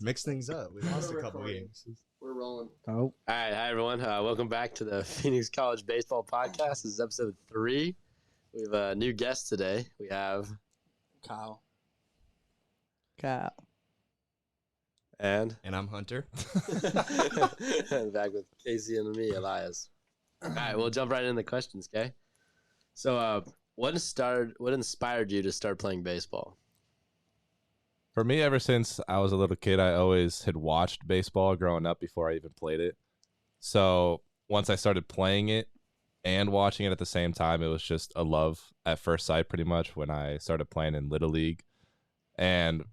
mix things up. We lost a couple recording. games. We're rolling. Oh, All right, hi everyone. Welcome back to the Phoenix College Baseball Podcast. This is episode 3. We have a new guest today. We have Kyle. and I'm Hunter. back with Casey and me, Elias. All right, we'll jump right into the questions, okay? So, what inspired you to start playing baseball? For me, ever since I was a little kid, I always had watched baseball growing up before I even played it. So once I started playing it and watching it at the same time, it was just a love at first sight pretty much when I started playing in Little League. And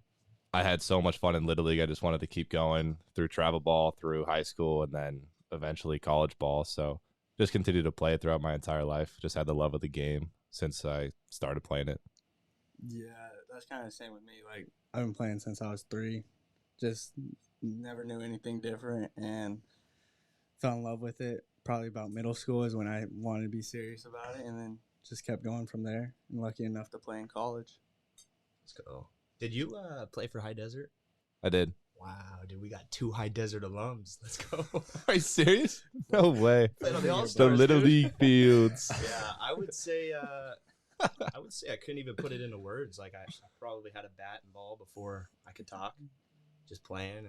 I had so much fun in Little League. I just wanted to keep going through travel ball, through high school, and then eventually college ball. So just continued to play it throughout my entire life. Just had the love of the game since I started playing it. Yeah, that's kind of the same with me. Like, I've been playing since I was 3. Just never knew anything different and fell in love with it. Probably about middle school is when I wanted to be serious about it, and then just kept going from there. And lucky enough to play in college. Let's go. Did you play for High Desert? I did. Wow, dude, we got 2 High Desert alums. Let's go. Are you serious? No way. Played on the The All-Stars, Little dude. League fields. Yeah, I would say I couldn't even put it into words. Like I probably had a bat and ball before I could talk. Just playing,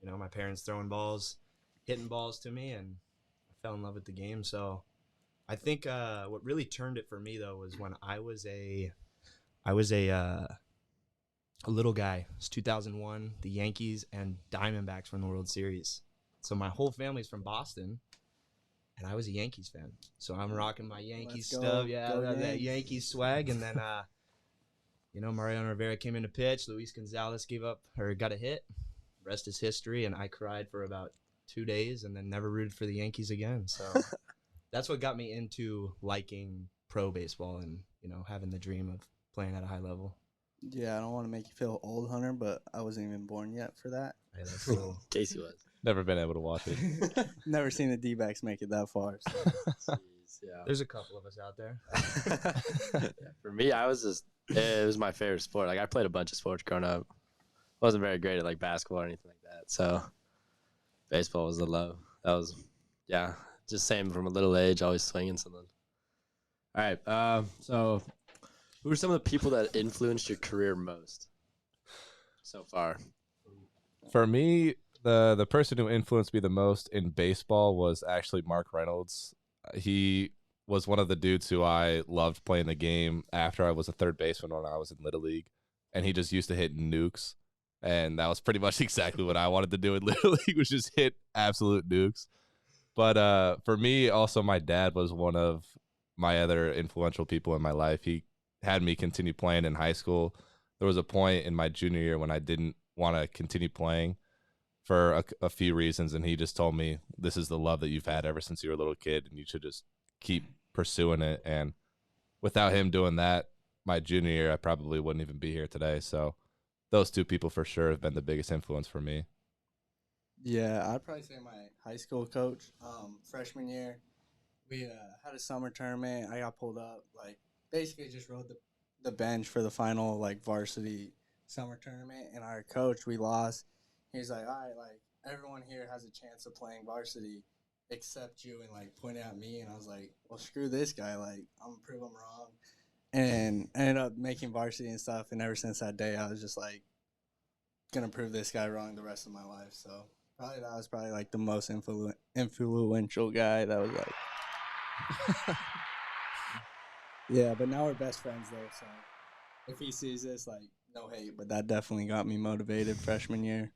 and my parents throwing balls, hitting balls to me, and I fell in love with the game. So I think what really turned it for me though was when I was a little guy. It was 2001. The Yankees and Diamondbacks were in the World Series. So my whole family's from Boston. And I was a Yankees fan, so I'm rocking my Yankees Let's go. stuff. Yeah, Go that Yanks. Yankees swag. And then, Mariano Rivera came into pitch. Luis Gonzalez got a hit. Rest is history. And I cried for about 2 days, and then never rooted for the Yankees again. So that's what got me into liking pro baseball and having the dream of playing at a high level. Yeah, I don't want to make you feel old, Hunter, but I wasn't even born yet for that. Hey, that's cool. Casey was. Never been able to watch it. Never seen the D-backs make it that far. So. Jeez, yeah. There's a couple of us out there. Yeah, for me, it was my favorite sport. Like I played a bunch of sports growing up. Wasn't very great at like basketball or anything like that. So baseball was the love. That was, yeah, just same from a little age, always swinging something. All right. So who are some of the people that influenced your career most so far? For me, the person who influenced me the most in baseball was actually Mark Reynolds. He was one of the dudes who I loved playing the game after I was a third baseman when I was in Little League. And he just used to hit nukes. And that was pretty much exactly what I wanted to do in Little League, was just hit absolute nukes. But for me, also my dad was one of my other influential people in my life. He had me continue playing in high school. There was a point in my junior year when I didn't want to continue playing for a few reasons, and he just told me, this is the love that you've had ever since you were a little kid, and you should just keep pursuing it. And without him doing that, my junior year, I probably wouldn't even be here today. So those 2 people for sure have been the biggest influence for me. Yeah, I'd probably say my high school coach. Freshman year, we had a summer tournament. I got pulled up, basically just rode the bench for the final, varsity summer tournament. And our coach, we lost. He's like, all right, everyone here has a chance of playing varsity except you, and, pointed at me. And I was like, well, screw this guy. I'm going to prove him wrong. And I ended up making varsity and stuff. And ever since that day, I was just, going to prove this guy wrong the rest of my life. So that was probably the most influential guy that was yeah, but now we're best friends though, so if he sees this, no hate, but that definitely got me motivated freshman year.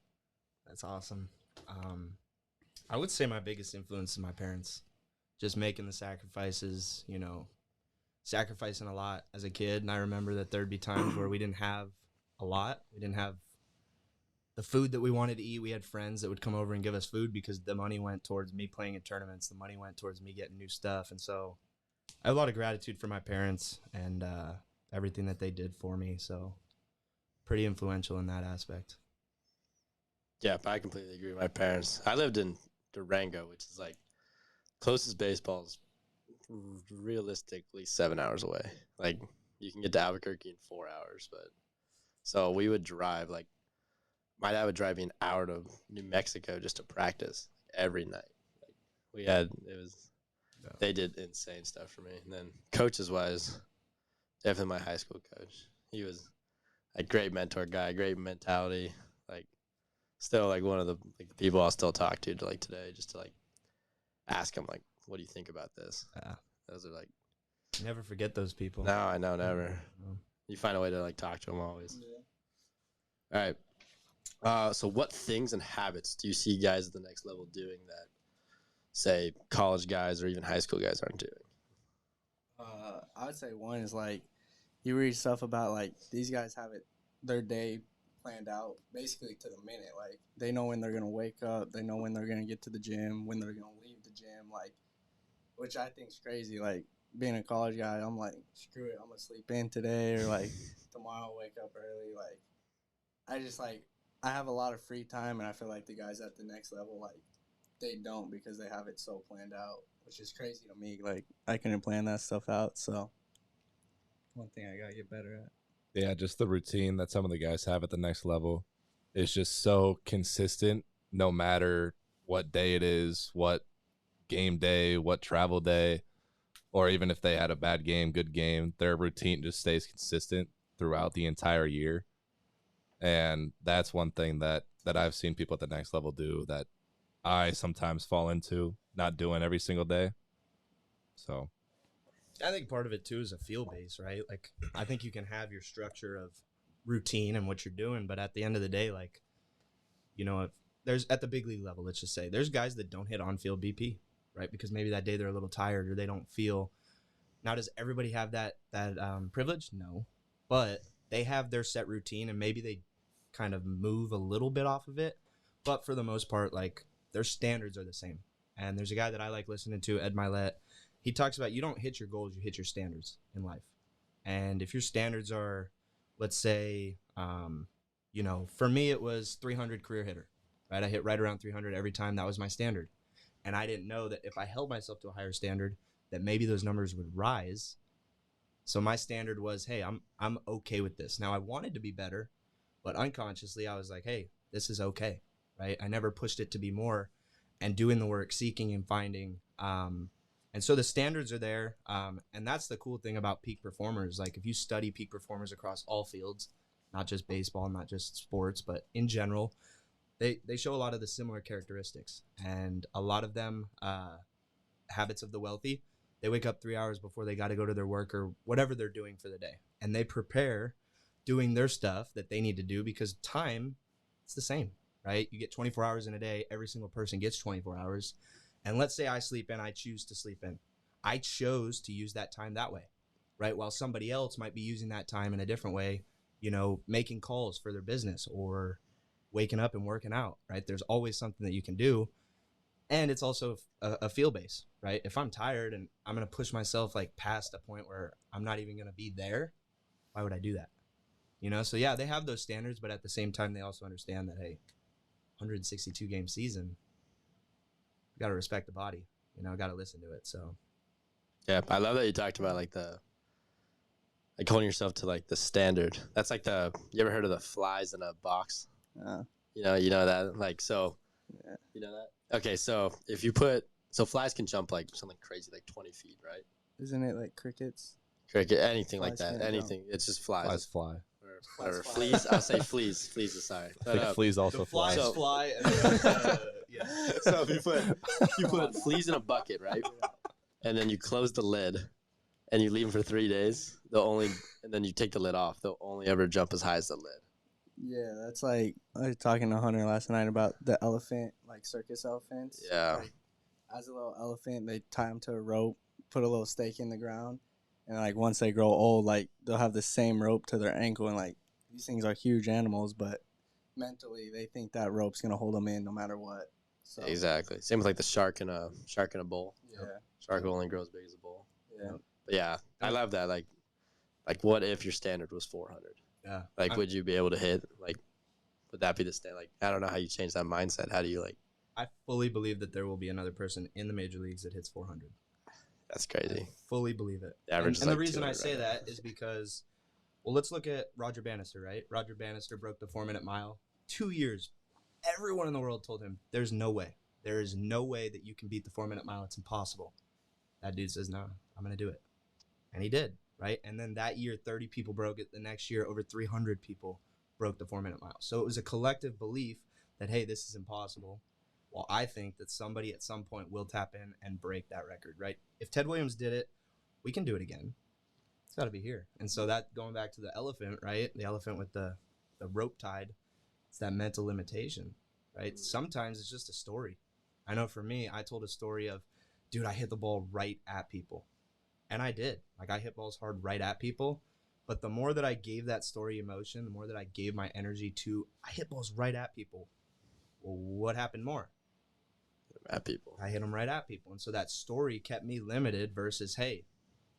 That's awesome. I would say my biggest influence is my parents. Just making the sacrifices, sacrificing a lot as a kid. And I remember that there'd be times where we didn't have a lot. We didn't have the food that we wanted to eat. We had friends that would come over and give us food because the money went towards me playing in tournaments. The money went towards me getting new stuff. And so I have a lot of gratitude for my parents and everything that they did for me. So pretty influential in that aspect. Yeah, I completely agree with my parents. I lived in Durango, which is closest baseball is realistically 7 hours away. You can get to Albuquerque in 4 hours, but so we would drive my dad would drive me an hour to New Mexico just to practice every night. Like Yeah. they did insane stuff for me. And then coaches wise, definitely my high school coach. He was a great mentor guy, great mentality. Like still like one of the people I'll still talk to like today, just to like ask him like, what do you think about this? Yeah. Those are like, Never forget those people. no, I know, never. Um, You find a way to like talk to him always. All right. So what things and habits do you see guys at the next level doing that, say, college guys or even high school guys aren't doing? I would say one is like you read stuff about like these guys have their day planned out basically to the minute. Like they know when they're gonna wake up, they know when they're gonna get to the gym, when they're gonna leave the gym. Like, which I think is crazy. Like being a college guy, I'm like, screw it, I'm gonna sleep in today, or like tomorrow I'll wake up early. Like I just like I have a lot of free time, and I feel like the guys at the next level like they don't because they have it so planned out, which is crazy to me. Like I couldn't plan that stuff out, so one thing I gotta get better at. Yeah, just the routine that some of the guys have at the next level is just so consistent no matter what day it is, what game day, what travel day, or even if they had a bad game, good game, their routine just stays consistent throughout the entire year. And that's one thing that I've seen people at the next level do that I sometimes fall into not doing every single day. So I think part of it too is a feel base, right? Like I think you can have your structure of routine and what you're doing, but at the end of the day, like, you know, if there's at the big league level, let's just say there's guys that don't hit on field BP, right? Because maybe that day they're a little tired or they don't feel. Now, does everybody have that privilege? No, but they have their set routine and maybe they kind of move a little bit off of it, but for the most part, like their standards are the same. And there's a guy that I like listening to, Ed Milet. He talks about you don't hit your goals, you hit your standards in life. And if your standards are, let's say, you know, for me, it was 300 career hitter, right? I hit right around 300 every time. That was my standard. And I didn't know that if I held myself to a higher standard, that maybe those numbers would rise. So my standard was, hey, I'm okay with this. Now I wanted to be better, but unconsciously I was like, hey, this is okay, right? I never pushed it to be more, and doing the work, seeking and finding. And so the standards are there. And that's the cool thing about peak performers. Like if you study peak performers across all fields, not just baseball, not just sports, but in general, they show a lot of the similar characteristics. And a lot of them, habits of the wealthy, they wake up 3 hours before they got to go to their work or whatever they're doing for the day. And they prepare doing their stuff that they need to do because time, it's the same, right? You get 24 hours in a day. Every single person gets 24 hours. And let's say I sleep in, I choose to sleep in. I chose to use that time that way, right? While somebody else might be using that time in a different way, you know, making calls for their business or waking up and working out, right? There's always something that you can do. And it's also a feel base, right? If I'm tired and I'm going to push myself like past a point where I'm not even going to be there, why would I do that? You know? So yeah, they have those standards, but at the same time, they also understand that, hey, 162 game season, you got to respect the body, you know, got to listen to it. So Yeah, I love that you talked about like holding yourself to like the standard. That's like you ever heard of the flies in a box? You know that, like, so Yeah. you know that? Okay, so if you flies can jump like something crazy, like 20 feet, right? Isn't it like crickets? Cricket, anything like Flies that, can't anything. It's just flies. flies fly. Or whatever. Flies fly. Fleas, I'll say fleas. Fleas aside. I think fleas also fly. So- fly. Yeah. So if you put fleas in a bucket, right? And then you close the lid and you leave them for 3 days, and then you take the lid off, they'll only ever jump as high as the lid. Yeah, that's like I was talking to Hunter last night about the elephant, like circus elephants. Yeah. Like, as a little elephant, they tie them to a rope, put a little stake in the ground, and like once they grow old, like they'll have the same rope to their ankle, and like these things are huge animals, but mentally they think that rope's gonna hold them in no matter what. So Exactly. Same with like the shark in a bowl. yeah, Shark will only grow as big as a bowl. yeah. But yeah, I love that. Like what if your standard was 400? Yeah. Like, would you be able to hit? Like, would that be the standard? Like, I don't know how you change that mindset. How do you like? I fully believe that there will be another person in the major leagues that hits 400. That's crazy. I fully believe it. The average is and the like reason I 200 say right now. that is because, well, let's look at Roger Bannister, right? Roger Bannister broke the 4-minute mile 2 years, everyone in the world told him, there's no way. There is no way that you can beat the 4-minute mile. It's impossible. That dude says, no, I'm going to do it. And he did, right? And then that year, 30 people broke it. The next year, over 300 people broke the 4-minute mile. So it was a collective belief that, hey, this is impossible. Well, I think that somebody at some point will tap in and break that record, right? If Ted Williams did it, we can do it again. It's got to be here. And so that, going back to the elephant, right? The elephant with the rope tied, it's that mental limitation, right? Sometimes it's just a story. I know for me, I told a story of, dude, I hit the ball right at people. And I did. Like, I hit balls hard right at people. But the more that I gave that story emotion, the more that I gave my energy to, I hit balls right at people. Well, what happened more? At people. I hit them right at people. And so that story kept me limited versus, hey,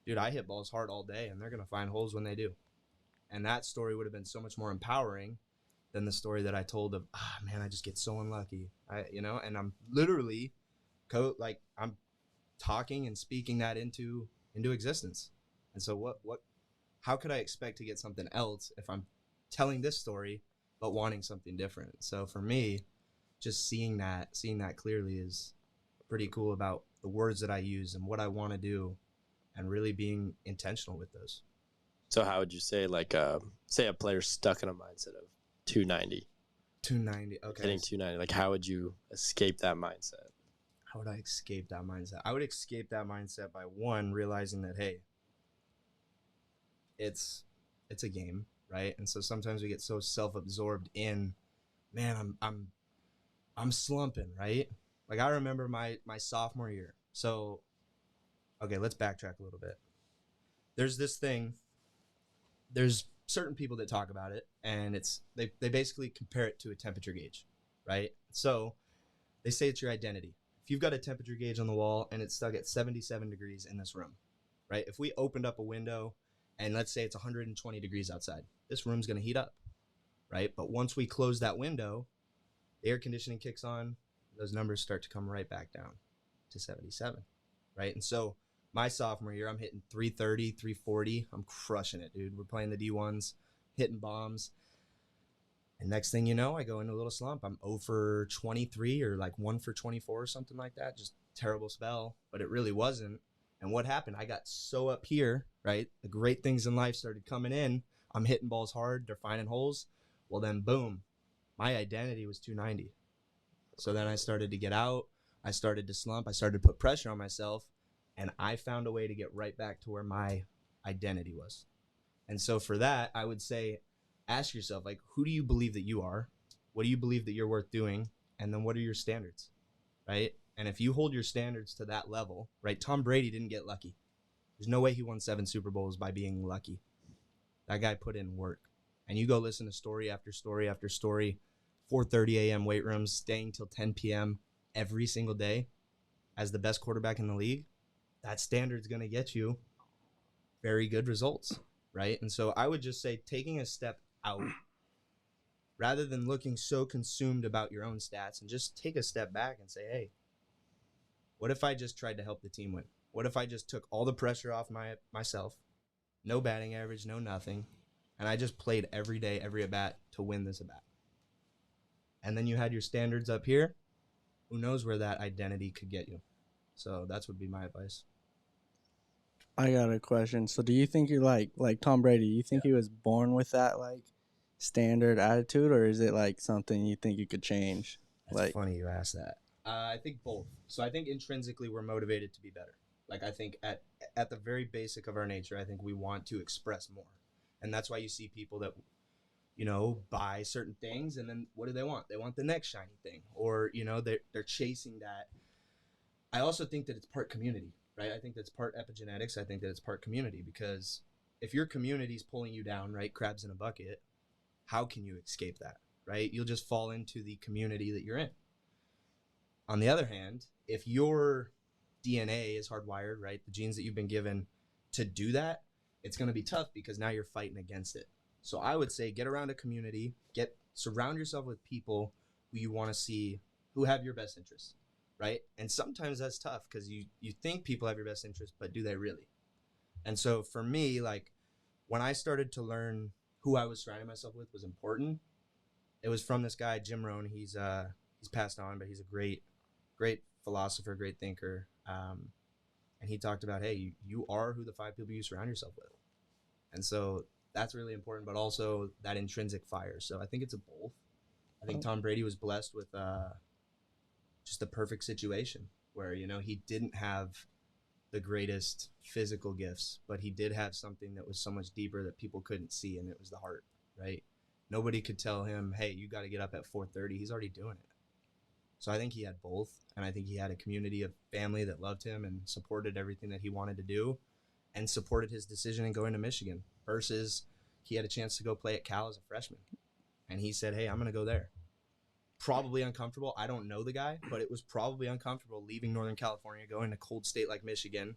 dude, I hit balls hard all day, and they're going to find holes when they do. And that story would have been so much more empowering than the story that I told of, man, I just get so unlucky. And I'm literally, I'm talking and speaking that into existence. And so how could I expect to get something else if I'm telling this story but wanting something different? So for me, just seeing that clearly is pretty cool about the words that I use and what I want to do and really being intentional with those. So how would you say, say a player's stuck in a mindset of 290? 290, okay. Hitting 290, how would you escape that mindset? How would I escape that mindset? I would escape that mindset by, one, realizing that, hey, it's a game, right? And so sometimes we get so self-absorbed in, man, I'm slumping, right? Like, I remember my sophomore year. So, okay, let's backtrack a little bit. There's this thing. There's certain people that talk about it, and they basically compare it to a temperature gauge, right? So they say it's your identity. If you've got a temperature gauge on the wall and it's stuck at 77 degrees in this room, right? If we opened up a window and let's say it's 120 degrees outside, this room's going to heat up, right? But once we close that window, the air conditioning kicks on, those numbers start to come right back down to 77, right? And so my sophomore year, I'm hitting 330, 340. I'm crushing it, dude. We're playing the D1s, hitting bombs. And next thing you know, I go into a little slump. I'm 0 for 23 or 1 for 24 or something like that. Just terrible spell, but it really wasn't. And what happened? I got so up here, right? The great things in life started coming in. I'm hitting balls hard. They're finding holes. Well, then, boom, my identity was 290. So then I started to get out. I started to slump. I started to put pressure on myself. And I found a way to get right back to where my identity was. And so for that, I would say, ask yourself, who do you believe that you are? What do you believe that you're worth doing? And then what are your standards, right? And if you hold your standards to that level, right? Tom Brady didn't get lucky. There's no way he won 7 Super Bowls by being lucky. That guy put in work. And you go listen to story after story after story, 4:30 a.m. weight rooms, staying till 10 p.m. every single day as the best quarterback in the league. That standard's going to get you very good results, right? And so I would just say taking a step out rather than looking so consumed about your own stats, and just take a step back and say, hey, what if I just tried to help the team win? What if I just took all the pressure off myself, no batting average, no nothing, and I just played every day, every at-bat to win this at-bat? And then you had your standards up here. Who knows where that identity could get you? So that's would be my advice. I got a question. So do you think you're like Tom Brady? You think he was born with that standard attitude, or is it something you think you could change? That's funny you asked that. I think both. So I think intrinsically we're motivated to be better. I think at the very basic of our nature, I think we want to express more. And that's why you see people that, buy certain things, and then what do they want? They want the next shiny thing, or, they're chasing that. I also think that it's part community, right? I think that's part epigenetics. I think that it's part community, because if your community's pulling you down, right, crabs in a bucket, how can you escape that, right? You'll just fall into the community that you're in. On the other hand, if your DNA is hardwired, right, the genes that you've been given to do that, it's going to be tough because now you're fighting against it. So I would say get around a community, surround yourself with people who you want to see, who have your best interests, right? And sometimes that's tough because you think people have your best interest, but do they really? And so for me, when I started to learn who I was surrounding myself with was important, it was from this guy Jim Rohn. He's passed on, but he's a great philosopher, great thinker. And he talked about, hey, you are who the 5 people you surround yourself with. And so that's really important, but also that intrinsic fire. So I think it's a both. I think Tom Brady was blessed with just the perfect situation where, you know, he didn't have the greatest physical gifts, but he did have something that was so much deeper that people couldn't see, and it was the heart, right? Nobody could tell him, hey, you got to get up at 4:30. He's already doing it. So I think he had both, and I think he had a community of family that loved him and supported everything that he wanted to do and supported his decision in going to Michigan versus he had a chance to go play at Cal as a freshman. And he said, hey, I'm going to go there. Probably uncomfortable. I don't know the guy, but it was probably uncomfortable leaving Northern California, going to cold state like Michigan,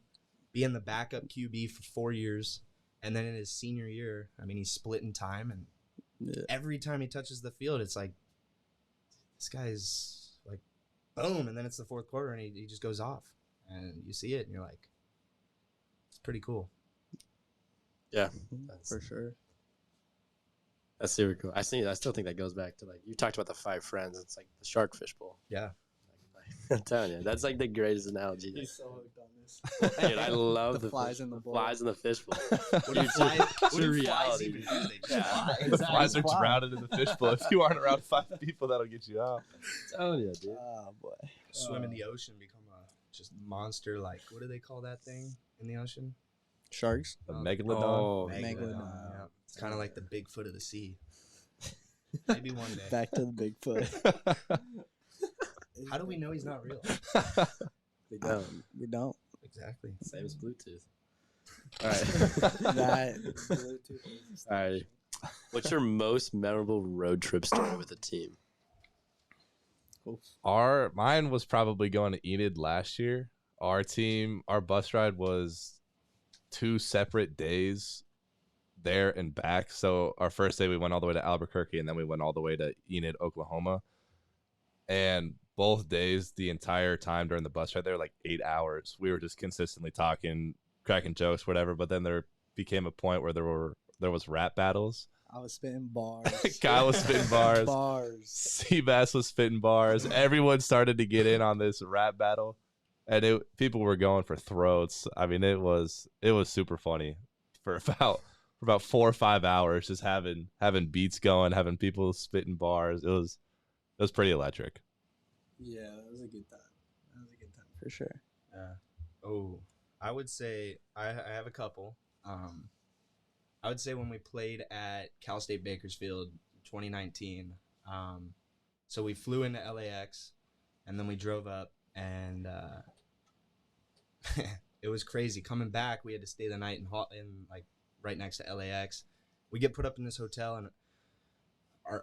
being the backup QB for 4 years, and then in his senior year, I mean, he's splitting time, and every time he touches the field, it's like, this guy's like, boom, and then it's the fourth quarter, and he just goes off, and you see it, and you're like, it's pretty cool. Yeah, for sure. That's super cool. I still think that goes back to, like, you talked about the 5 friends. It's like the Sharkfish Bowl. Yeah. I'm telling you, that's like the greatest analogy. He's so hooked on this. Dude, I love The flies in the bowl. flies in the fish bowl. What do flies reality. even do? They just Yeah. fly. The flies are drowning in the fishbowl. If you aren't around 5 people, that'll get you out. I'm telling you, dude. Oh boy. Swim in the ocean, become a just monster, like, what do they call that thing in the ocean? Sharks. The Oh, megalodon. Oh, Megalodon. Yeah. It's kind of like the Bigfoot of the sea. Maybe one day. Back to the Bigfoot. How do we know he's not real? We don't. We don't. Exactly. Same as Bluetooth. All right. That. All right. What's your most memorable road trip story with a team? Mine was probably going to Enid last year. Our bus ride was 2 separate days there and back. So our first day we went all the way to Albuquerque, and then we went all the way to Enid, Oklahoma. And both days, the entire time during the bus ride, there like 8 hours. We were just consistently talking, cracking jokes, whatever. But then there became a point where there was rap battles. I was spitting bars. Kyle was spitting bars. Bars. Seabass was spitting bars. Everyone started to get in on this rap battle, and people were going for throats. I mean, it was super funny for about 4 or 5 hours, just having beats going, having people spitting bars. It was pretty electric. Yeah, that was a good time. For sure. Oh, I would say I have a couple. I would say when we played at Cal State Bakersfield 2019. So we flew into LAX, and then we drove up, and it was crazy. Coming back, we had to stay the night in like right next to LAX. We get put up in this hotel, and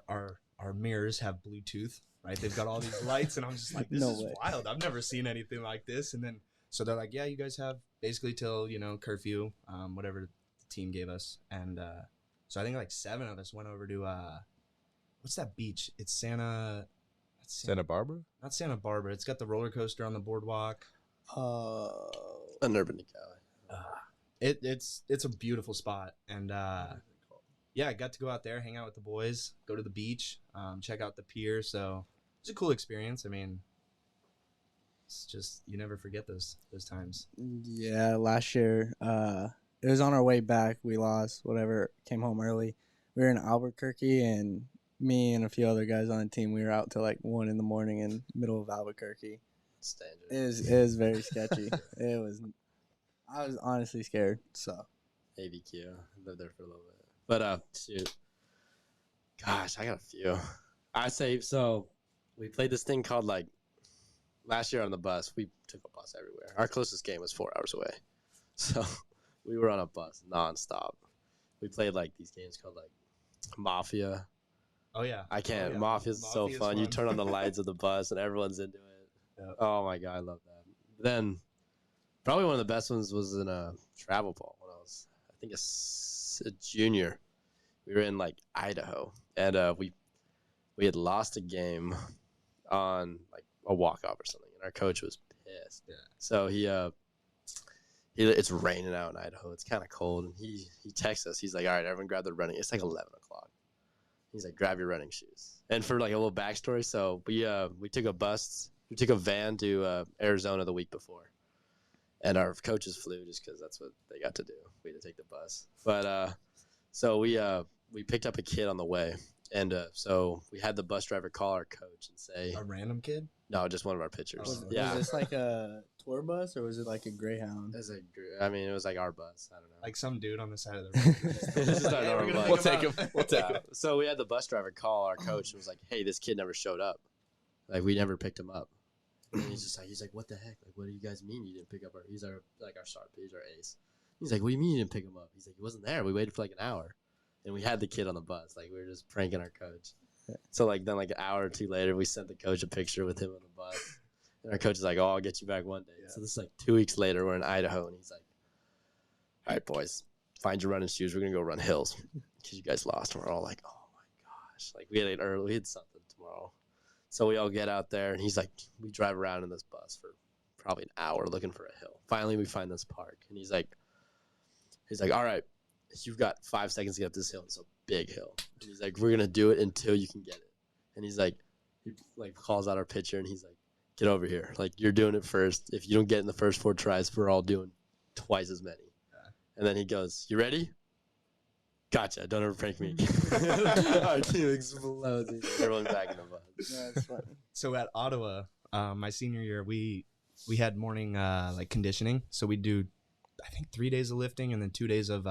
our mirrors have Bluetooth, right? They've got all these lights, and I'm just like, this No is way. wild. I've never seen anything like this. And then so they're like, yeah, you guys have basically till, you know, curfew, whatever the team gave us. And so I think like 7 of us went over to what's that beach? It's Santa Barbara? Not Santa Barbara. It's got the roller coaster on the boardwalk. An Urban Cali. It's a beautiful spot, and yeah, I got to go out there, hang out with the boys, go to the beach, check out the pier. So it's a cool experience. I mean, it's just, you never forget those times. Yeah, last year, it was on our way back. We lost, whatever, came home early. We were in Albuquerque, and me and a few other guys on the team, we were out till like 1 in the morning in middle of Albuquerque. Standard. It was very sketchy. I was honestly scared. So ABQ. Lived there for a little bit. But shoot. Gosh, I got a few. I say so. We played this thing called, like, last year on the bus. We took a bus everywhere. Our closest game was 4 hours away, so we were on a bus nonstop. We played like these games called like Mafia. Oh yeah, I can't. Oh, yeah. Mafia's so Mafia's fun. You turn on the lights of the bus and everyone's into it. Yep. Oh my god, I love that. Then probably one of the best ones was in a travel ball when I was, I think, a junior. We were in like Idaho, and we had lost a game on like a walk-off or something, and our coach was pissed. Yeah. So he it's raining out in Idaho. It's kind of cold, and he texts us. He's like, "All right, everyone, grab the running." It's like 11 o'clock. He's like, grab your running shoes. And for like a little backstory, so we took a van to Arizona the week before, and our coaches flew just because that's what they got to do. We had to take the bus, but so we picked up a kid on the way, and so we had the bus driver call our coach and say, A random kid? no, just one of our pitchers. Was- Yeah, Was this like a tour bus or was it like a Greyhound? it was like our bus. I don't know. Like some dude on the side of the road. This is our Hey, we're normal gonna bus. pick We'll him take up. him. We'll take Yeah. him. So we had the bus driver call our coach and was like, hey, this kid never showed up. Like, we never picked him up. And he's like, what the heck? Like, what do you guys mean you didn't pick up he's our star, he's our ace. He's like, what do you mean you didn't pick him up? He's like, he wasn't there. We waited for like an hour. And we had the kid on the bus. Like, we were just pranking our coach. So, like, then like an hour or two later, we sent the coach a picture with him on the bus. And our coach is like, oh, I'll get you back one day. Yeah. So this is like 2 weeks later, we're in Idaho, and he's like, all right, boys, find your running shoes. We're going to go run hills because you guys lost. And we're all like, oh, my gosh. Like, we had something tomorrow. So we all get out there, and he's like, we drive around in this bus for probably an hour looking for a hill. Finally, we find this park, and he's like, all right, you've got 5 seconds to get up this hill. It's a big hill. And he's like, we're going to do it until you can get it. And he's like, he like calls out our pitcher, and he's like, get over here. Like, you're doing it first. If you don't get in the first 4 tries, we're all doing twice as many. Yeah. And then he goes, you ready? Gotcha. Don't ever prank me. Our team explodes. Everyone back in the bus. Yeah, that's funny. So at Ottawa, my senior year, we had morning like conditioning. So we'd do, I think, 3 days of lifting and then 2 days of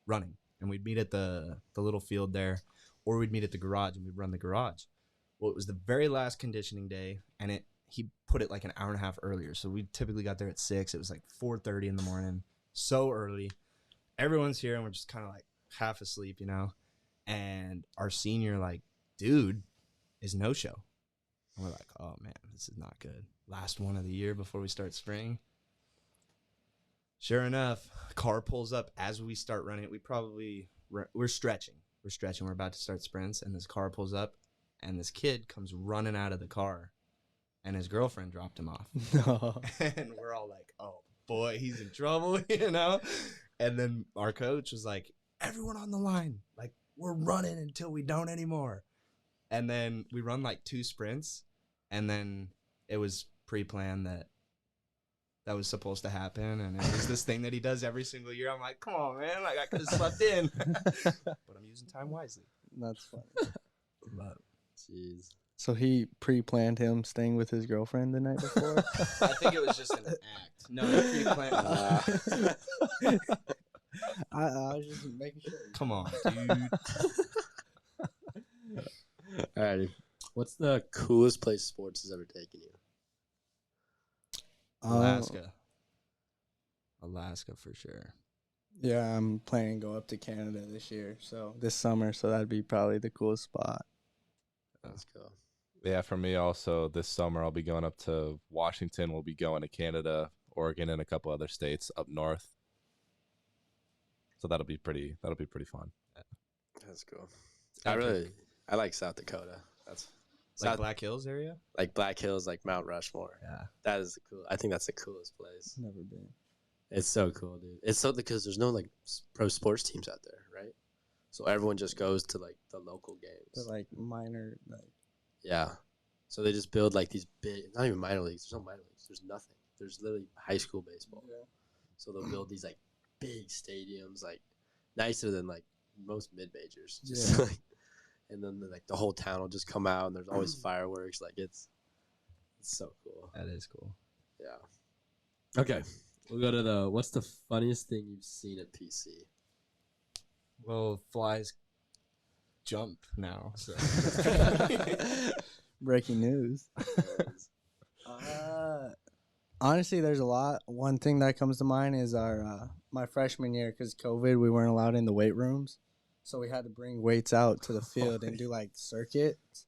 running. And we'd meet at the little field there, or we'd meet at the garage and we'd run the garage. Well, it was the very last conditioning day, and he put it like an hour and a half earlier. So we typically got there at 6. It was like 4:30 in the morning, so early. Everyone's here, and we're just kind of like half asleep, you know. And our senior, like, dude, is no show. And we're like, oh man, this is not good. Last one of the year before we start spring. Sure enough, car pulls up as we start running. We're stretching. We're about to start sprints, and this car pulls up, and this kid comes running out of the car, and his girlfriend dropped him off. No. And we're all like, oh boy, he's in trouble, you know? And then our coach was like, everyone on the line, like, we're running until we don't anymore. And then we run like 2 sprints, and then it was pre-planned that was supposed to happen, and it was this thing that he does every single year. I'm like, come on, man, like I could have slept in. But I'm using time wisely. That's funny. But Jeez. So he pre-planned him staying with his girlfriend the night before? I think it was just an act. No, he pre-planned. I was just making sure. Come on, dude. Alrighty. What's the coolest place sports has ever taken you? Alaska for sure. Yeah, I'm planning to go up to Canada this summer, so that'd be probably the coolest spot. Let's go. Yeah, for me also this summer I'll be going up to Washington. We'll be going to Canada, Oregon, and a couple other states up north. So that'll be pretty fun. That's cool. I like South Dakota. That's Like South, Black Hills area? like Black Hills, like Mount Rushmore. Yeah. That is I think that's the coolest place. Never been. It's so cool, dude. It's so because there's no like pro sports teams out there, right? So everyone just goes to like the local games. They're like minor, like Yeah. So they just build like these big, not even minor leagues. There's no minor leagues. There's nothing. There's literally high school baseball. yeah. So they'll build these like big stadiums, like nicer than like most mid majors. Just Yeah. like, and then like the whole town will just come out, and there's always fireworks. Like it's so cool. That is cool. Yeah. Okay. We'll go to what's the funniest thing you've seen at PC? Well, flies jump now. So. Breaking news. Honestly, there's a lot. One thing that comes to mind is my freshman year, because COVID, we weren't allowed in the weight rooms, so we had to bring weights out to the field and do like circuits.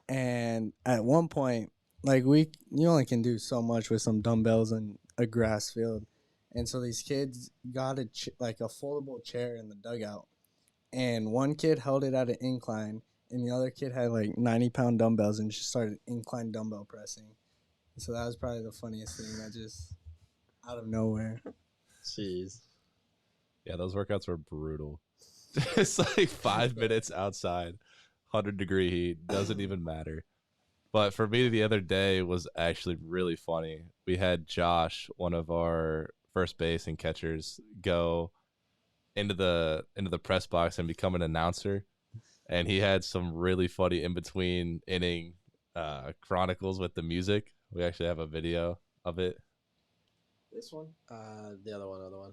And at one point, like you only can do so much with some dumbbells in a grass field, and so these kids got a foldable chair in the dugout, and one kid held it at an incline, and the other kid had like 90-pound dumbbells and just started incline dumbbell pressing. So that was probably the funniest thing, that just out of nowhere. Jeez. Yeah, those workouts were brutal. It's like 5 minutes outside, 100-degree heat. Doesn't even matter. But for me, the other day was actually really funny. We had Josh, one of our first base and catchers, go into the press box and become an announcer, and he had some really funny in between inning chronicles with the music. We actually have a video of it. This one? The other one.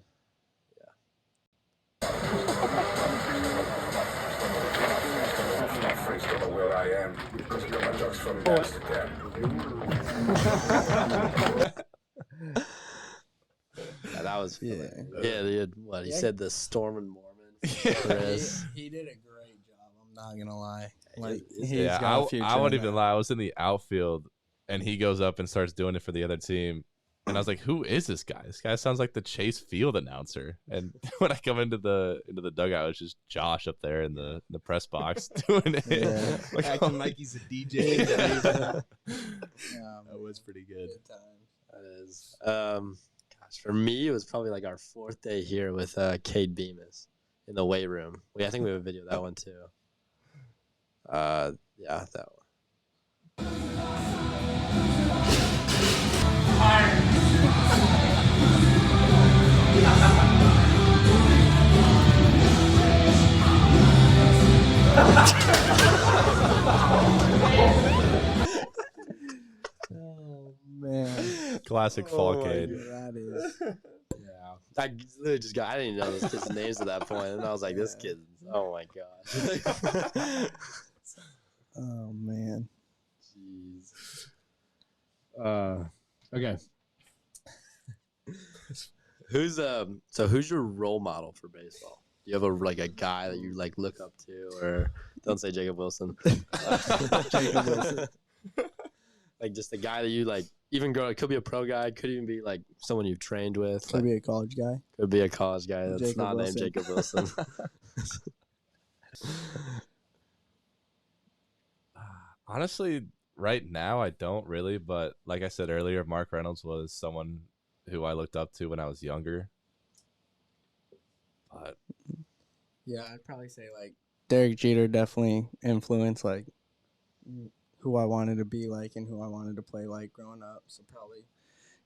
I'm not afraid to know where I am because you're my dogs from Amsterdam. Yeah, that was funny. Yeah. They had, what he said, the Storm and Mormons. Chris. He did a great job. I'm not gonna lie. Like He's he's Yeah, got a future I won't in even that. lie. I was in the outfield, and he goes up and starts doing it for the other team. And I was like, "Who is this guy? This guy sounds like the Chase Field announcer." And when I come into the dugout, it's just Josh up there in the press box doing it. Yeah. Like, Acting like he's a DJ. That That was pretty good. That is. Gosh, for me, it was probably like our 4th day here with Cade Bemis in the weight room. I think we have a video of that one too. Yeah, that one. Oh man. Classic fall Cade. That is. Yeah, I literally just got. I didn't even know this kid's names at that point, and I was like, "This kid, oh my god." Oh man. Jeez. Okay. Who's your role model for baseball? Do you have a guy that you like look up to, or don't say Jacob Wilson? Jacob Wilson. Like just a guy that you like. Even grow. It could be a pro guy. Could even be like someone you've trained with. Could be a college guy. Could be a college guy that's Jacob not Wilson. named Jacob Wilson. Honestly, right now I don't really, but like I said earlier, Mark Reynolds was someone who I looked up to when I was younger. But Yeah, I'd probably say like Derek Jeter definitely influenced like who I wanted to be like and who I wanted to play like growing up. So probably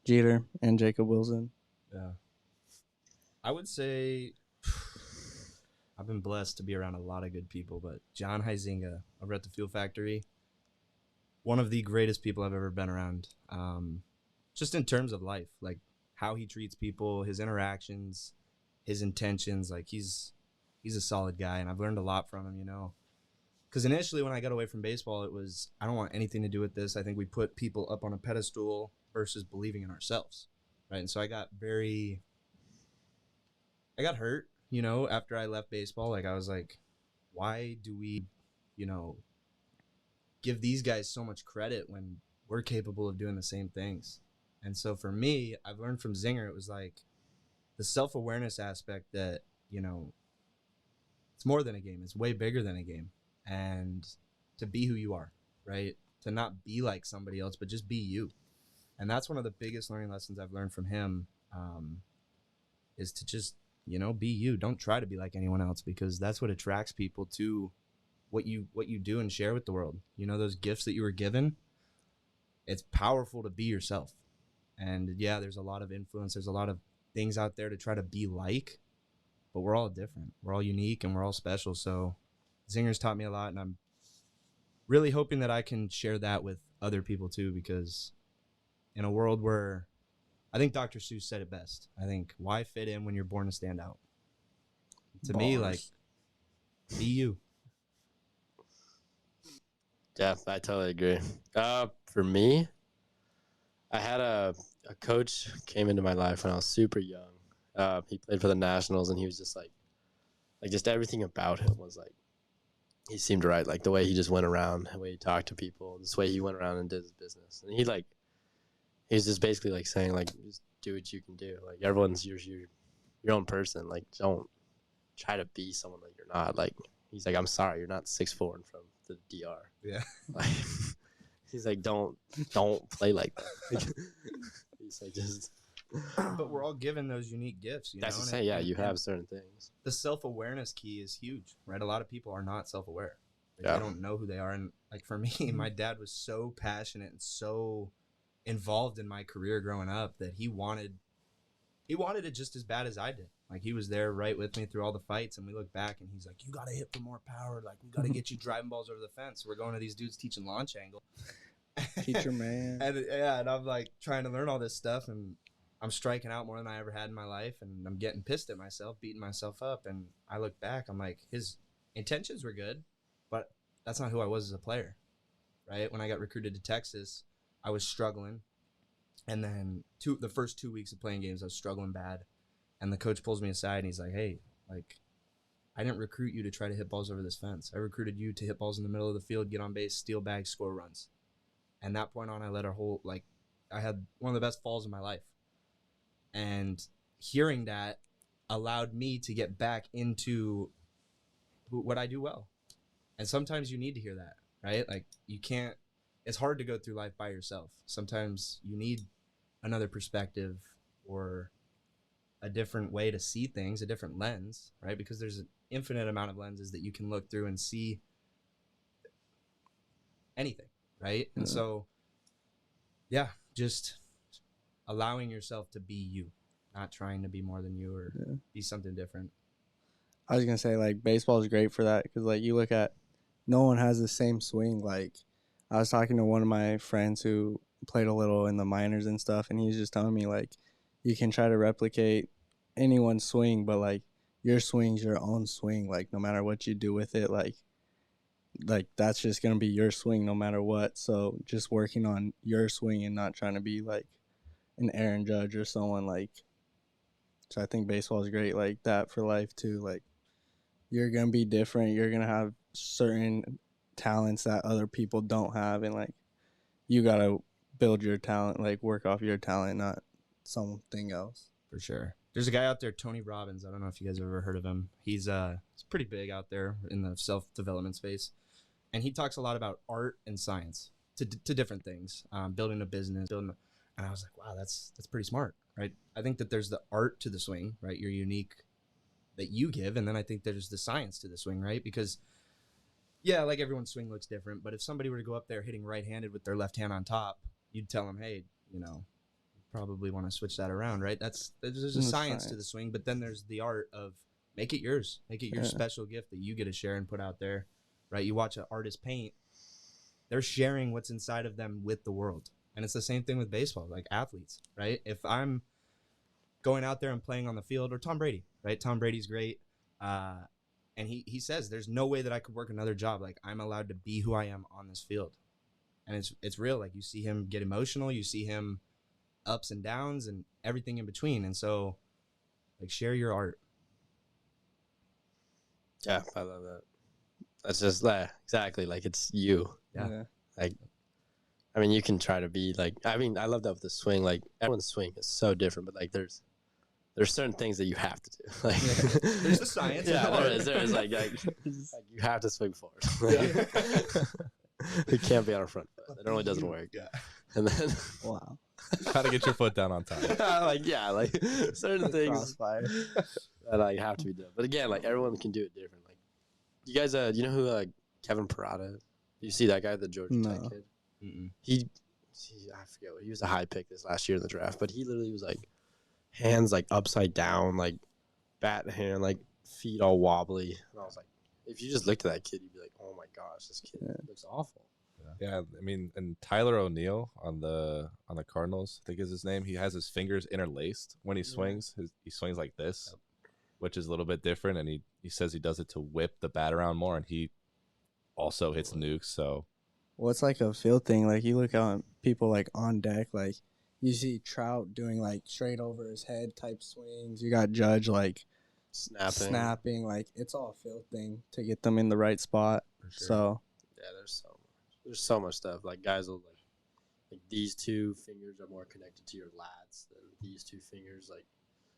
Jeter and Jacob Wilson. Yeah. I would say I've been blessed to be around a lot of good people, but John Huizinga over at the Fuel Factory, one of the greatest people I've ever been around. Just in terms of life, like how he treats people, his interactions, his intentions. Like he's a solid guy, and I've learned a lot from him, you know. Because initially when I got away from baseball, it was, I don't want anything to do with this. I think we put people up on a pedestal versus believing in ourselves, right? And so I got hurt, you know, after I left baseball. Like I was like, why do we, you know, give these guys so much credit when we're capable of doing the same things? And so for me, I've learned from Zinger, it was like the self-awareness aspect that, you know, it's more than a game. It's way bigger than a game. And to be who you are, right? To not be like somebody else, but just be you. And that's one of the biggest learning lessons I've learned from him, is to just, you know, be you. Don't try to be like anyone else, because that's what attracts people to what you do and share with the world. You know, those gifts that you were given, it's powerful to be yourself. And yeah, there's a lot of influence. There's a lot of things out there to try to be like, but we're all different. We're all unique and we're all special. So Zinger's taught me a lot, and I'm really hoping that I can share that with other people too, because in a world where, I think Dr. Seuss said it best. I think, why fit in when you're born to stand out? To me, like, be you. Yeah, I totally agree. For me, I had a coach came into my life when I was super young. He played for the Nationals, and he was just like just everything about him was like, he seemed right. Like the way he just went around, the way he talked to people, this way he went around and did his business. And he's just basically like saying like, just do what you can do. Like everyone's your own person. Like don't try to be someone that you're not. Like he's like, I'm sorry, you're not 6'4" from the DR. Yeah. Like he's like, don't play like that. He's like, just But we're all given those unique gifts, you That's know. the and same. it- Yeah, and- you and have certain things. the self-awareness key is huge, right? A lot of people are not self-aware. Like, Yeah. They don't know who they are. And like for me, my dad was so passionate and so involved in my career growing up that he wanted it just as bad as I did. Like he was there right with me through all the fights, and we look back and he's like, "You gotta hit for more power. Like we gotta get you driving balls over the fence." We're going to these dudes teaching launch angle. Teacher man. and I'm like trying to learn all this stuff, and I'm striking out more than I ever had in my life, and I'm getting pissed at myself, beating myself up. And I look back, I'm like, his intentions were good, but that's not who I was as a player, right? When I got recruited to Texas, I was struggling. And then the first 2 weeks of playing games, I was struggling bad. And the coach pulls me aside and he's like, "Hey, like, I didn't recruit you to try to hit balls over this fence. I recruited you to hit balls in the middle of the field, get on base, steal bags, score runs." And that point on, I had one of the best falls of my life. And hearing that allowed me to get back into what I do well. And sometimes you need to hear that, right? Like it's hard to go through life by yourself. Sometimes you need another perspective or a different way to see things, a different lens, right? Because there's an infinite amount of lenses that you can look through and see anything, right? And so, yeah, just allowing yourself to be you, not trying to be more than you or be something different. I was gonna say like baseball is great for that because like you look at, no one has the same swing. Like I was talking to one of my friends who played a little in the minors and stuff, and he was just telling me like you can try to replicate anyone's swing, but like your swing's your own swing. Like no matter what you do with it, like that's just gonna be your swing no matter what. So just working on your swing and not trying to be like an Aaron Judge or someone like. So I think baseball is great like that for life too. Like you're gonna be different. You're gonna have certain talents that other people don't have, and like you gotta build your talent, like work off your talent, not something else. For sure. There's a guy out there, Tony Robbins. I don't know if you guys have ever heard of him. He's pretty big out there in the self-development space. And he talks a lot about art and science to different things, building a business, and I was like, wow, that's pretty smart, right? I think that there's the art to the swing, right? You're unique that you give. And then I think there's the science to the swing, right? Because, yeah, like everyone's swing looks different. But if somebody were to go up there hitting right-handed with their left hand on top, you'd tell them, hey, probably want to switch that around, right? There's a science to the swing, but then there's the art of make it yours, make it your special gift that you get to share and put out there, right? You watch an artist paint, they're sharing what's inside of them with the world. And it's the same thing with baseball, like athletes, right? If I'm going out there and playing on the field, or Tom Brady, right? Tom Brady's great. And he says there's no way that I could work another job. Like I'm allowed to be who I am on this field. And it's real. Like you see him get emotional, you see him ups and downs and everything in between. And so like share your art. Yeah, I love that. That's just exactly like it's you. Yeah. Like, I mean, you can try to be like, I mean, I love that with the swing. Like everyone's swing is so different, but like there's certain things that you have to do. Like There's the science. yeah, there is like you have to swing forward. It can't be on a front foot. It only doesn't work. Yeah. And then Wow. How to get your foot down on time. like certain things Crossfire. that like have to be done. But again, like everyone can do it different. Like you guys, you know who Kevin Parada is? You see that guy, the Georgia Tech No. kid? Mm-mm. He I forget what he was a high pick this last year in the draft, but he literally was like hands like upside down, like bat hand, like feet all wobbly. And I was like, if you just looked at that kid, you'd be like, oh my gosh, this kid looks awful. Yeah, I mean, and Tyler O'Neill on the Cardinals, I think is his name. He has his fingers interlaced when he swings. He swings like this, which is a little bit different. And he says he does it to whip the bat around more, and he also hits nukes. So, Well, it's like a field thing. Like you look at people like on deck, like you see Trout doing like straight over his head type swings. You got Judge like snapping. Like it's all a field thing to get them in the right spot. For sure. So Yeah, there's so much stuff. Like guys will like these two fingers are more connected to your lats than these two fingers. Like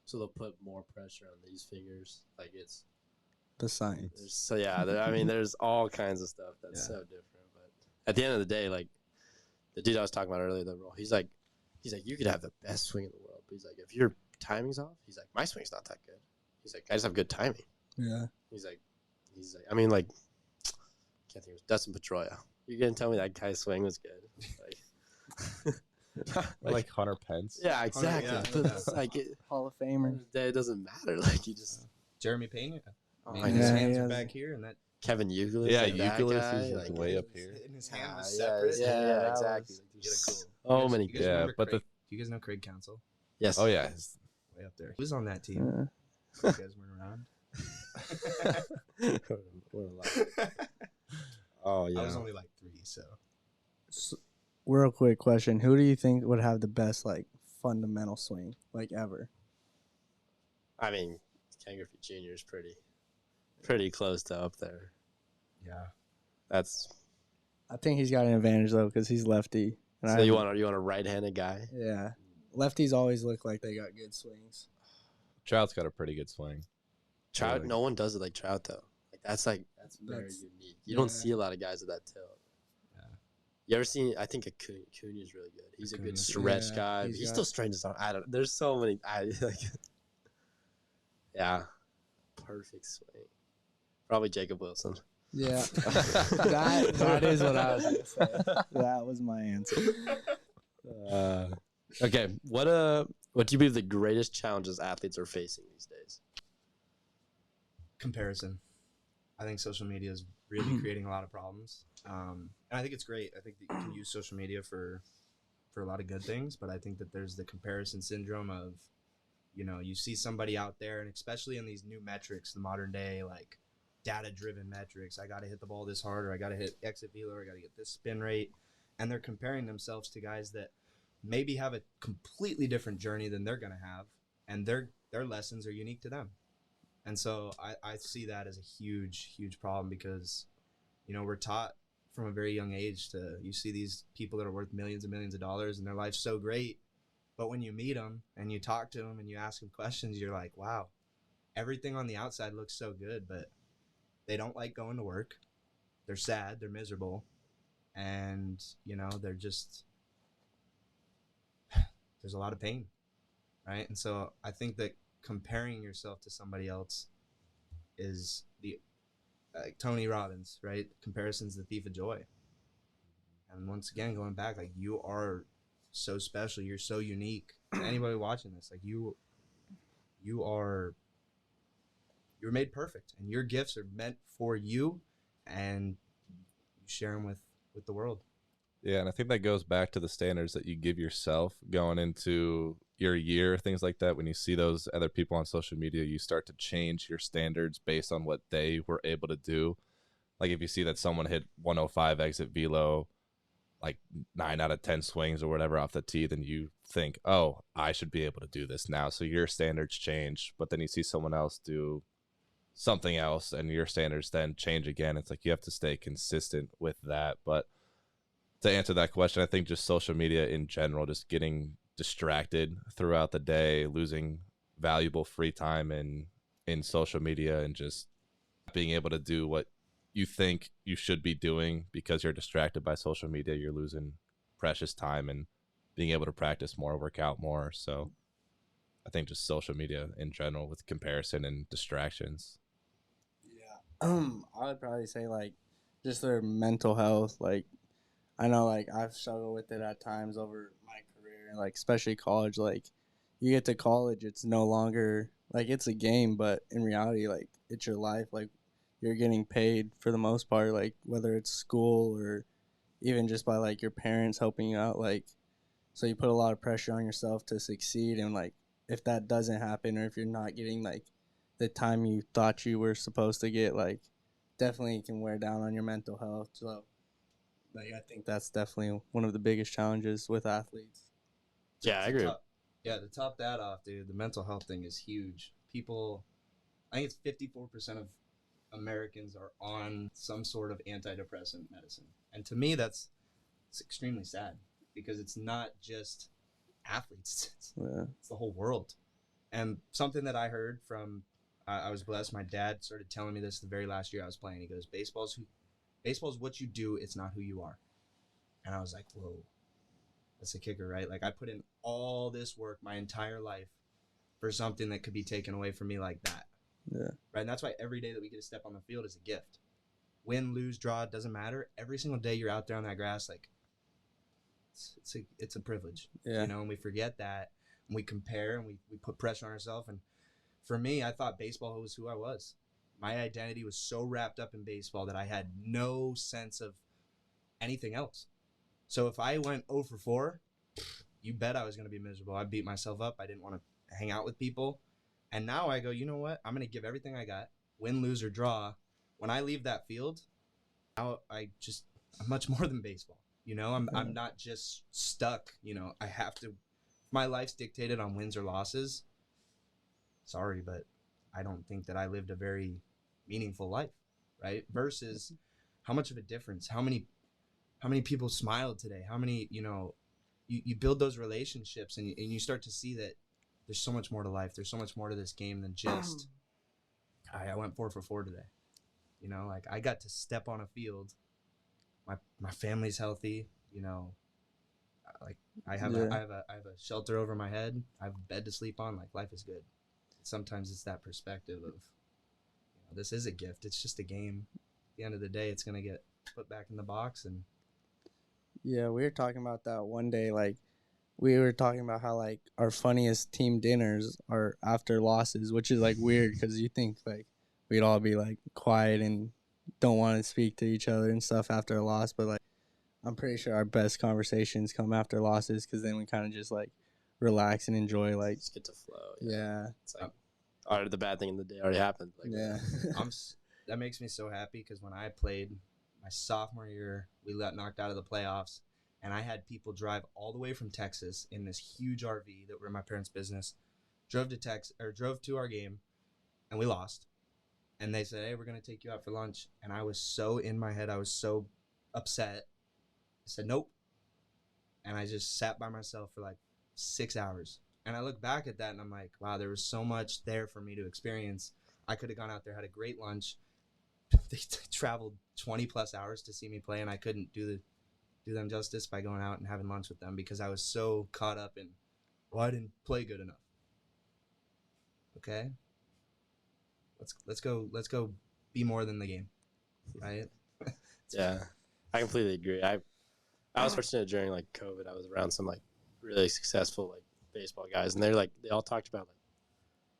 so they'll put more pressure on these fingers. Like it's the science. so yeah. I mean, there's all kinds of stuff that's so different. But at the end of the day, like the dude I was talking about earlier, the role, he's like you could have the best swing in the world, He's like, if your timing's off, he's like, my swing's not that good. He's like, I just have good timing. Yeah. He's like, I mean, like, can't think of it. Dustin Pedroia. You're gonna tell me that guy's swing was good? Like Hunter Pence. Yeah, exactly. yeah, But yeah. it's like Hall of Famer. it doesn't matter. Like you just Jeremy Pena. I mean, Oh, his yeah, hands he are has- back here, and that Kevin Euclid. Yeah, like that Euclid guy, is like, way up here. and his hand was yeah, separate. yeah, that exactly. was- Like, He had a cool. Oh, You guys- many you guys Yeah, remember but Craig? Do you guys know Craig Council? yes. Oh yeah. Way up there. He was on that team. Yeah. You guys weren't around. We're alive. Oh yeah. I was only like 3, so. Real quick question: who do you think would have the best like fundamental swing like ever? I mean, Ken Griffey Jr. is pretty close to up there. Yeah. That's I think he's got an advantage though because he's lefty. And so I you haven't- want a right-handed guy? Yeah, lefties always look like they got good swings. Trout's got a pretty good swing. Trout, Really? no one does it like Trout though. That's very That's- unique. You don't yeah. see a lot of guys with that tilt. Yeah. You ever seen? I think Acuna is really good. He's a good Acuna's- stretch yeah, guy. he's He got- still straightens his arm. I don't. There's so many. Like. Yeah. Perfect swing. Probably Jacob Wilson. Yeah, that is what I was gonna say. That was my answer. Okay. What do you believe the greatest challenges athletes are facing these days? Comparison. I think social media is really creating a lot of problems. And I think it's great. I think that you can use social media for a lot of good things, but I think that there's the comparison syndrome of, you see somebody out there, and especially in these new metrics, the modern day, like data-driven metrics. I got to hit the ball this hard, or I got to hit exit velo, or I got to get this spin rate. And they're comparing themselves to guys that maybe have a completely different journey than they're going to have, and their lessons are unique to them. And so I see that as a huge, huge problem because, we're taught from a very young age you see these people that are worth millions and millions of dollars and their life's so great. But when you meet them and you talk to them and you ask them questions, you're like, wow, everything on the outside looks so good, but they don't like going to work. They're sad. They're miserable. And, they're just, there's a lot of pain, right? And so I think that comparing yourself to somebody else is like Tony Robbins, right? Comparison's the thief of joy. And once again, going back, like you are so special. You're so unique. Anybody watching this, like you're made perfect, and your gifts are meant for you, and you share them with the world. Yeah, and I think that goes back to the standards that you give yourself going into your year, things like that. When you see those other people on social media, you start to change your standards based on what they were able to do. Like if you see that someone hit 105 exit velo, like 9 out of 10 swings or whatever off the tee, then you think, oh, I should be able to do this now. So your standards change, but then you see someone else do something else and your standards then change again. It's like you have to stay consistent with that. But to answer that question, I think just social media in general, just getting distracted throughout the day, losing valuable free time in social media, and just being able to do what you think you should be doing because you're distracted by social media. You're losing precious time and being able to practice more, work out more. So I think just social media in general with comparison and distractions. Yeah. I would probably say like just their mental health. Like I know like I've struggled with it at times over my career, and like especially college. Like you get to college, it's no longer like it's a game, but in reality, like it's your life. Like you're getting paid for the most part, like whether it's school or even just by like your parents helping you out. Like so you put a lot of pressure on yourself to succeed, and like if that doesn't happen, or if you're not getting like the time you thought you were supposed to get, like definitely can wear down on your mental health. So like I think that's definitely one of the biggest challenges with athletes. Yeah, I agree. To top that off, dude, the mental health thing is huge. People, I think it's 54% of Americans are on some sort of antidepressant medicine. And to me, it's extremely sad because it's not just athletes, it's the whole world. And something that I heard from, I was blessed, my dad started telling me this the very last year I was playing. He goes, baseball's what you do, it's not who you are. And I was like, whoa, That's a kicker, right? Like I put in all this work my entire life for something that could be taken away from me like that. Yeah. Right. And that's why every day that we get to step on the field is a gift. Win, lose, draw, it doesn't matter. Every single day you're out there on that grass, like it's a privilege. Yeah. You know, and we forget that, and we compare, and we put pressure on ourselves. And for me, I thought baseball was who I was. My identity was so wrapped up in baseball that I had no sense of anything else. So if I went 0 for 4, you bet I was going to be miserable. I beat myself up. I didn't want to hang out with people. And now I go, you know what? I'm going to give everything I got, win, lose, or draw. When I leave that field, now I'm much more than baseball. You know, I'm not just stuck. You know, I have to. My life's dictated on wins or losses. Sorry, but I don't think that I lived a very meaningful life, right? Versus how much of a difference, how many people smiled today, how many, you know, you build those relationships and you start to see that there's so much more to life. There's so much more to this game than just, I went 4 for 4 today. You know, like I got to step on a field. My family's healthy, you know, like I have a shelter over my head. I have a bed to sleep on. Like life is good. Sometimes it's that perspective of, you know, this is a gift. It's just a game. At the end of the day, it's going to get put back in the box. And Yeah, we were talking about that one day. Like, we were talking about how, like, our funniest team dinners are after losses, which is, like, weird because you think, like, we'd all be, like, quiet and don't want to speak to each other and stuff after a loss. But, like, I'm pretty sure our best conversations come after losses because then we kind of just, like, relax and enjoy, like, Just get to flow. yeah. It's like, already the bad thing in the day already happened. Like, Yeah. that makes me so happy because when I played my sophomore year, we got knocked out of the playoffs, and I had people drive all the way from Texas in this huge RV that were in my parents' business, drove to our game, and we lost. And they said, "Hey, we're gonna take you out for lunch." And I was so in my head, I was so upset. I said, "Nope," and I just sat by myself for like 6 hours. And I look back at that, and I'm like, wow, there was so much there for me to experience. I could have gone out there, had a great lunch. They traveled 20 plus hours to see me play, and I couldn't do them justice by going out and having lunch with them because I was so caught up in, well, I didn't play good enough. Okay, let's go be more than the game, right? Yeah, I completely agree. I was fortunate during like COVID. I was around some like really successful like baseball guys, and they all talked about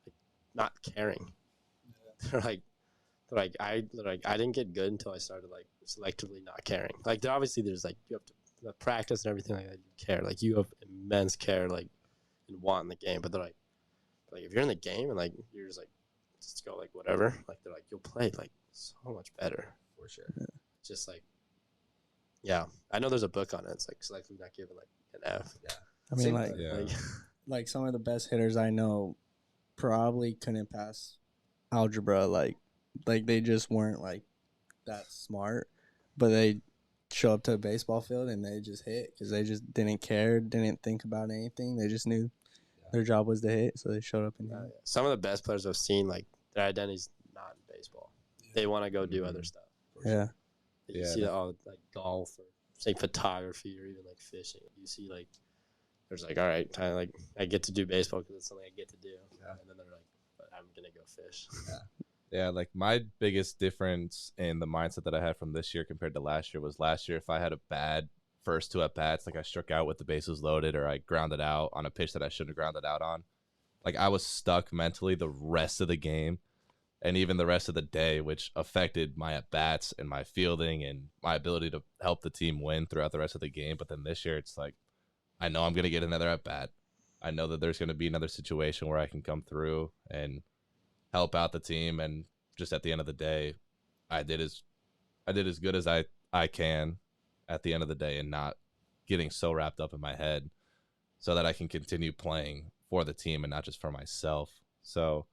like not caring. They're like I didn't get good until I started like selectively not caring. Like obviously there's like you have to practice and everything like that. You care, like you have immense care, like and want in the game. But they're like if you're in the game and like you're just go like whatever. Like they're like you'll play like so much better for sure. Yeah. Just like yeah, I know there's a book on it. It's like selectively not giving like an F. Yeah, I mean, like some of the best hitters I know probably couldn't pass algebra. Like they just weren't like that smart, but they show up to a baseball field and they just hit because they just didn't care, didn't think about anything. They just knew their job was to hit, so they showed up and hit. Some of the best players I've seen, like their identity's not in baseball. They want to go do other stuff. Yeah. You see that all like golf or say photography or even like fishing. You see like there's like all right, kind of like I get to do baseball because it's something I get to do, and then they're like, but I'm gonna go fish. Yeah, like my biggest difference in the mindset that I had from this year compared to last year was last year if I had a bad first 2 at bats, like I struck out with the bases loaded or I grounded out on a pitch that I shouldn't have grounded out on, like I was stuck mentally the rest of the game and even the rest of the day, which affected my at bats and my fielding and my ability to help the team win throughout the rest of the game. But then this year it's like I know I'm going to get another at bat. I know that there's going to be another situation where I can come through and help out the team, and just at the end of the day, I did as good as I can at the end of the day, and not getting so wrapped up in my head, so that I can continue playing for the team and not just for myself. So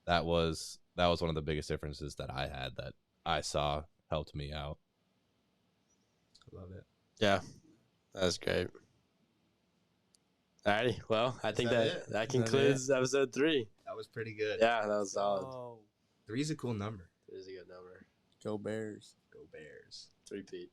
that was one of the biggest differences that I had that I saw helped me out. Love it. Yeah, that was great. Alrighty, well, I think that concludes episode 3. That was pretty good. Yeah, that was solid. Oh, 3's a cool number. 3 is a good number. go Bears. Go Bears. 3-peat.